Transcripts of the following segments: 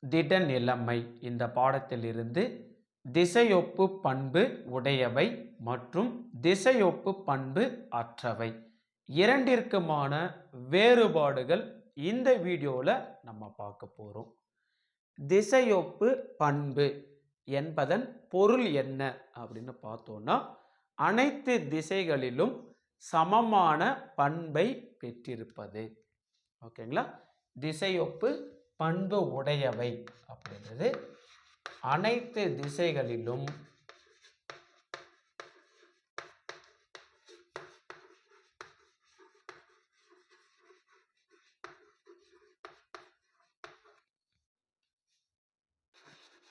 திடநிலைமை இந்த பாடத்திலிருந்து திசையொப்பு பண்பு உடையவை மற்றும் திசையொப்பு பண்பு அற்றவை இரண்டிற்குமான வேறுபாடுகள் இந்த வீடியோவில் நம்ம பார்க்க போகிறோம். திசையொப்பு பண்பு என்பதன் பொருள் என்ன அப்படின்னு பார்த்தோம்னா, அனைத்து திசைகளிலும் சமமான பண்பை பெற்றிருப்பது. ஓகேங்களா? திசையொப்பு பண்பு உடையவை அப்படின்றது அனைத்து திசைகளிலும்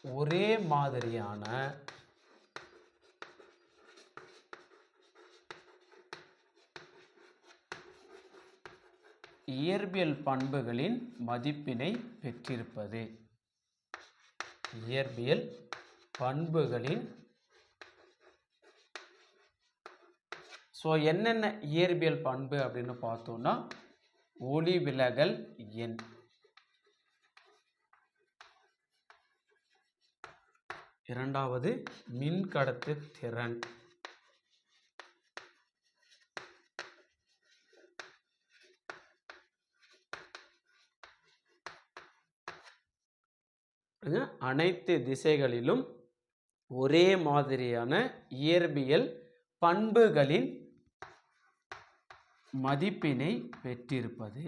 ஒரே மாதிரியான இயற்பியல் பண்புகளின் மதிப்பினை பெற்றிருப்பது. இயற்பியல் பண்புகளின் என்னென்ன இயற்பியல் பண்பு அப்படின்னு பார்த்தோம்னா, ஒளிவிலகல் எண், இரண்டாவது மின்கடத்து திறன், அனைத்து திசைகளிலும் ஒரே மாதிரியான இயற்பியல் பண்புகளின் மதிப்பினை பெற்றிருப்பது.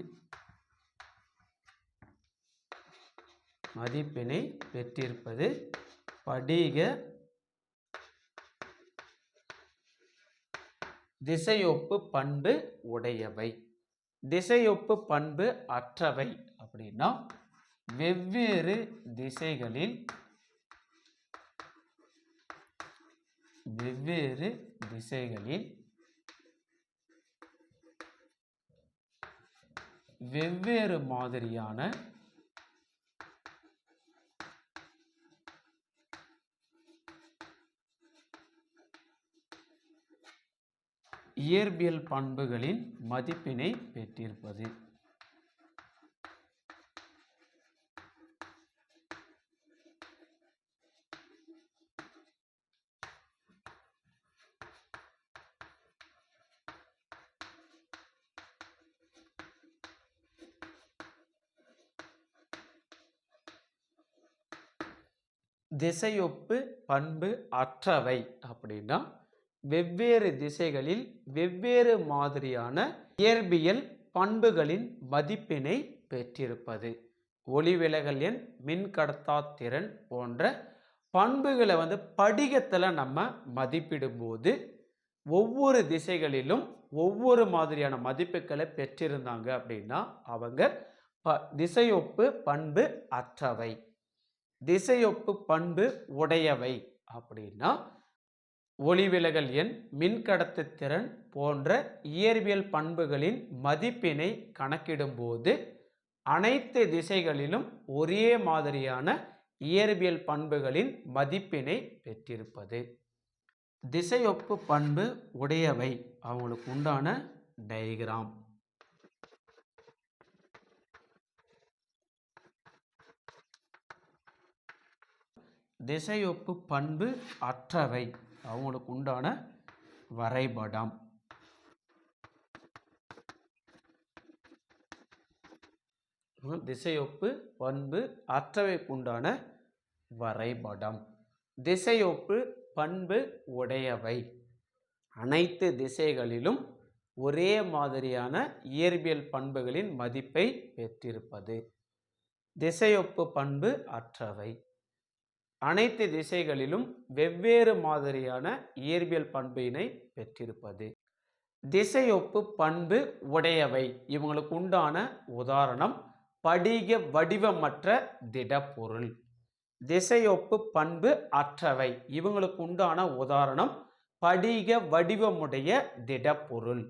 படிக திசையொப்பு பண்பு உடையவை. திசையொப்பு பண்பு அற்றவை அப்படின்னா, வெவ்வேறு திசைகளில் வெவ்வேறு மாதிரியான இயற்பியல் பண்புகளின் மதிப்பினை பெற்றிருப்பது. திசையொப்பு பண்பு அற்றவை அப்படின்னா, வெவ்வேறு திசைகளில் வெவ்வேறு மாதிரியான இயற்பியல் பண்புகளின் மதிப்பினை பெற்றிருப்பது. ஒளிவிலகல் எண், மின்கடத்தா திறன் போன்ற பண்புகளை படிகத்தில் நம்ம மதிப்பிடும் போது ஒவ்வொரு திசைகளிலும் ஒவ்வொரு மாதிரியான மதிப்புகளை பெற்றிருந்தாங்க அப்படின்னா அவங்க திசையொப்பு பண்பு அற்றவை. திசையொப்பு பண்பு உடையவை அப்படின்னா, ஒளிவிலகல் எண், மின்கடத்து திறன் போன்ற இயற்பியல் பண்புகளின் மதிப்பினை கணக்கிடும் போது அனைத்து திசைகளிலும் ஒரே மாதிரியான இயற்பியல் பண்புகளின் மதிப்பினை பெற்றிருப்பது. திசையொப்பு பண்பு உடையவை அவங்களுக்கு உண்டான டயக்ராம். திசையொப்பு பண்பு அற்றவை அவங்களுக்கு உண்டான வரைபடம். திசையொப்பு பண்பு அற்றவைக்குண்டான வரைபடம். திசையொப்பு பண்பு உடையவை அனைத்து திசைகளிலும் ஒரே மாதிரியான இயற்பியல் பண்புகளின் மதிப்பை பெற்றிருப்பது. திசையொப்பு பண்பு அற்றவை அனைத்து திசைகளிலும் வெவ்வேறு மாதிரியான இயற்பியல் பண்பினை பெற்றிருப்பது. திசையொப்பு பண்பு உடையவை இவங்களுக்கு உண்டான உதாரணம் படிக வடிவமற்ற திடப்பொருள். திசையொப்பு பண்பு அற்றவை இவங்களுக்கு உண்டான உதாரணம் படிக வடிவமுடைய திடப்பொருள்.